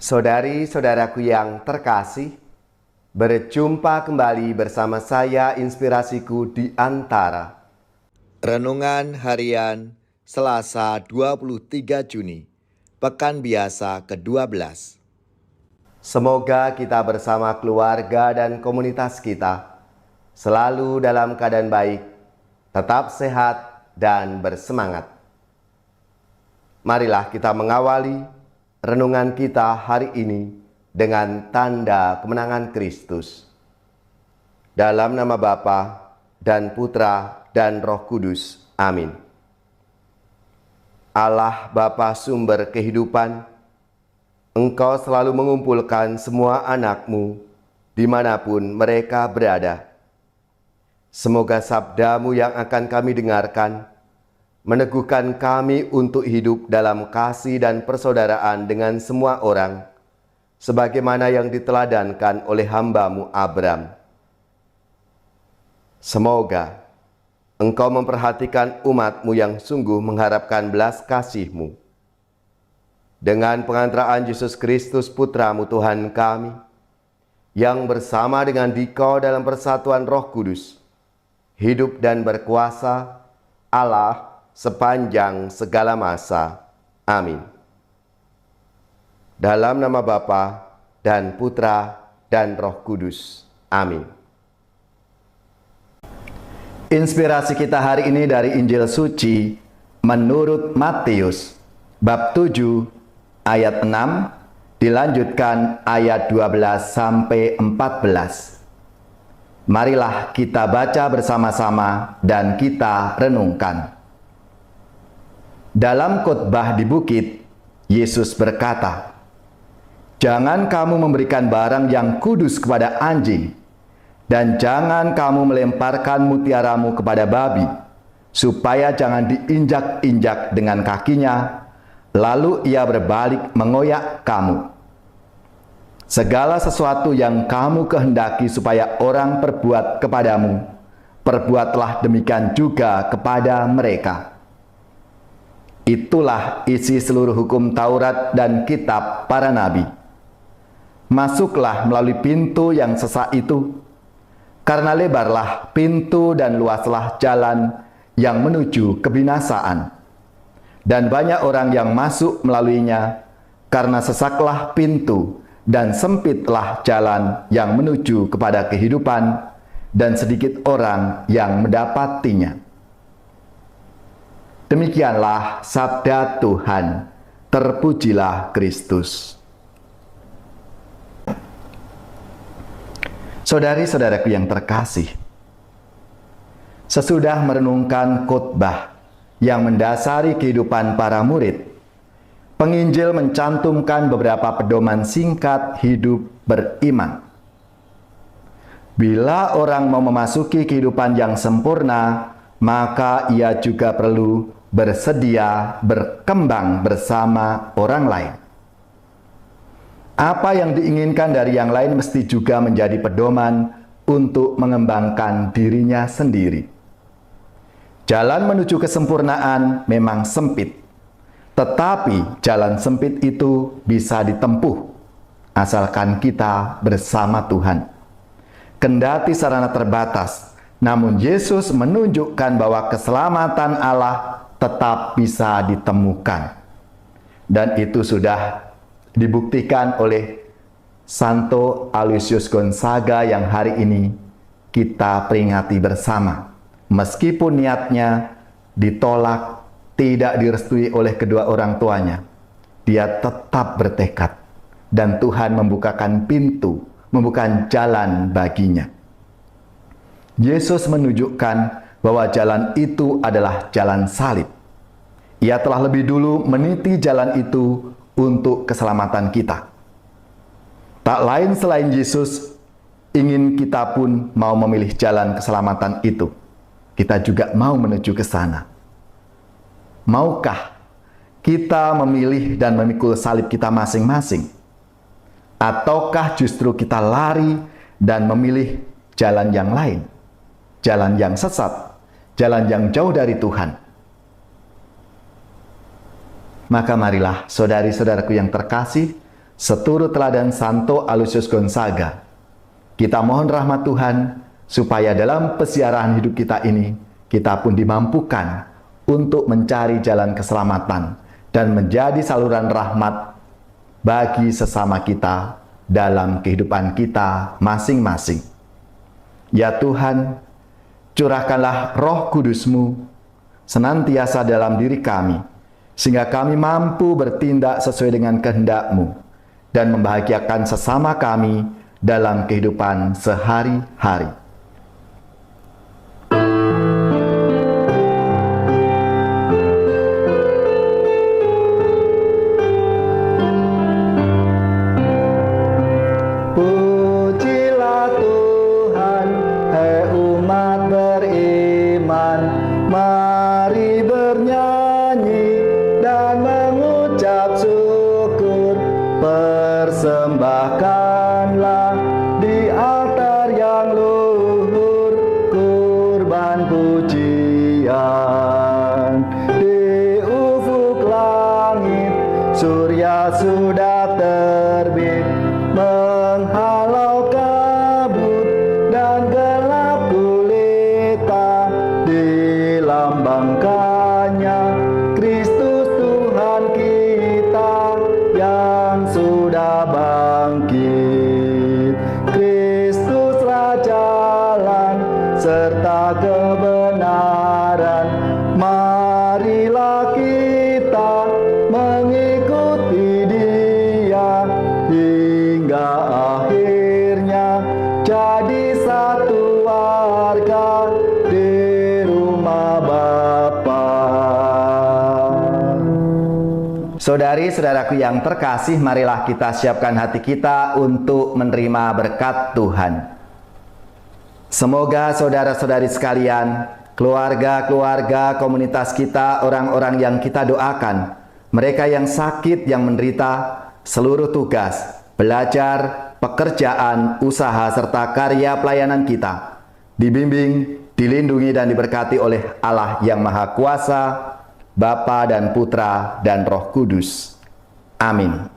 Saudari-saudaraku yang terkasih, berjumpa kembali bersama saya Inspirasiku di Antara. Renungan Harian Selasa 23 Juni, Pekan Biasa ke-12. Semoga kita bersama keluarga dan komunitas kita selalu dalam keadaan baik, tetap sehat dan bersemangat. Marilah kita mengawali renungan kita hari ini dengan tanda kemenangan Kristus. Dalam nama Bapa dan Putra dan Roh Kudus. Amin. Allah Bapa sumber kehidupan, Engkau selalu mengumpulkan semua anak-Mu dimanapun mereka berada. Semoga sabda-Mu yang akan kami dengarkan meneguhkan kami untuk hidup dalam kasih dan persaudaraan dengan semua orang, sebagaimana yang diteladankan oleh hamba-Mu Abram. Semoga Engkau memperhatikan umat-Mu yang sungguh mengharapkan belas kasih-Mu. Dengan pengantaraan Yesus Kristus Putra-Mu Tuhan kami, yang bersama dengan Dikau dalam persatuan Roh Kudus, hidup dan berkuasa Allah sepanjang segala masa. Amin. Dalam nama Bapa dan Putra dan Roh Kudus. Amin. Inspirasi kita hari ini dari Injil Suci menurut Matius, bab 7, ayat 6, dilanjutkan ayat 12 sampai 14. Marilah kita baca bersama-sama dan kita renungkan. Dalam khotbah di bukit, Yesus berkata, "Jangan kamu memberikan barang yang kudus kepada anjing, dan jangan kamu melemparkan mutiaramu kepada babi, supaya jangan diinjak-injak dengan kakinya, lalu ia berbalik mengoyak kamu. Segala sesuatu yang kamu kehendaki supaya orang perbuat kepadamu, perbuatlah demikian juga kepada mereka." Itulah isi seluruh hukum Taurat dan kitab para nabi. Masuklah melalui pintu yang sesak itu, karena lebarlah pintu dan luaslah jalan yang menuju kebinasaan, dan banyak orang yang masuk melaluinya, karena sesaklah pintu dan sempitlah jalan yang menuju kepada kehidupan, dan sedikit orang yang mendapatinya. Demikianlah sabda Tuhan. Terpujilah Kristus. Saudari-saudaraku yang terkasih, sesudah merenungkan khotbah yang mendasari kehidupan para murid, penginjil mencantumkan beberapa pedoman singkat hidup beriman. Bila orang mau memasuki kehidupan yang sempurna, maka ia juga perlu bersedia berkembang bersama orang lain. Apa yang diinginkan dari yang lain mesti juga menjadi pedoman untuk mengembangkan dirinya sendiri. Jalan menuju kesempurnaan memang sempit, tetapi jalan sempit itu bisa ditempuh asalkan kita bersama Tuhan. Kendati sarana terbatas, namun Yesus menunjukkan bahwa keselamatan Allah tetap bisa ditemukan. Dan itu sudah dibuktikan oleh Santo Aloysius Gonzaga yang hari ini kita peringati bersama. Meskipun niatnya ditolak, tidak direstui oleh kedua orang tuanya, dia tetap bertekad. Dan Tuhan membukakan pintu, membukakan jalan baginya. Yesus menunjukkan bahwa jalan itu adalah jalan salib. Ia telah lebih dulu meniti jalan itu untuk keselamatan kita. Tak lain selain Yesus, ingin kita pun mau memilih jalan keselamatan itu. Kita juga mau menuju ke sana. Maukah kita memilih dan memikul salib kita masing-masing? Ataukah justru kita lari dan memilih jalan yang lain? Jalan yang sesat, jalan yang jauh dari Tuhan. Maka marilah saudari-saudaraku yang terkasih, seturut teladan Santo Aloysius Gonzaga. Kita mohon rahmat Tuhan, supaya dalam pesiaran hidup kita ini, kita pun dimampukan untuk mencari jalan keselamatan dan menjadi saluran rahmat bagi sesama kita dalam kehidupan kita masing-masing. Ya Tuhan, curahkanlah Roh Kudus-Mu senantiasa dalam diri kami, sehingga kami mampu bertindak sesuai dengan kehendak-Mu dan membahagiakan sesama kami dalam kehidupan sehari-hari. Mari bernyanyi dan mengucap syukur, persembahkanlah di altar yang luhur kurban pujian. Di ufuk langit surya sudah terbit, menghalau kabut dan gelap gulita. Dilambangkannya Kristus Tuhan kita yang sudah bangkit. Kristus Jalan serta kebenaran, marilah kita mengikuti Dia hingga akhirnya jadi satu warga di rumah Bapa. Saudari-saudaraku yang terkasih, marilah kita siapkan hati kita untuk menerima berkat Tuhan. Semoga saudara-saudari sekalian, keluarga-keluarga komunitas kita, orang-orang yang kita doakan, mereka yang sakit, yang menderita, seluruh tugas, belajar, pekerjaan, usaha, serta karya pelayanan kita, dibimbing, dilindungi dan diberkati oleh Allah yang Maha Kuasa, Bapa dan Putra dan Roh Kudus. Amin.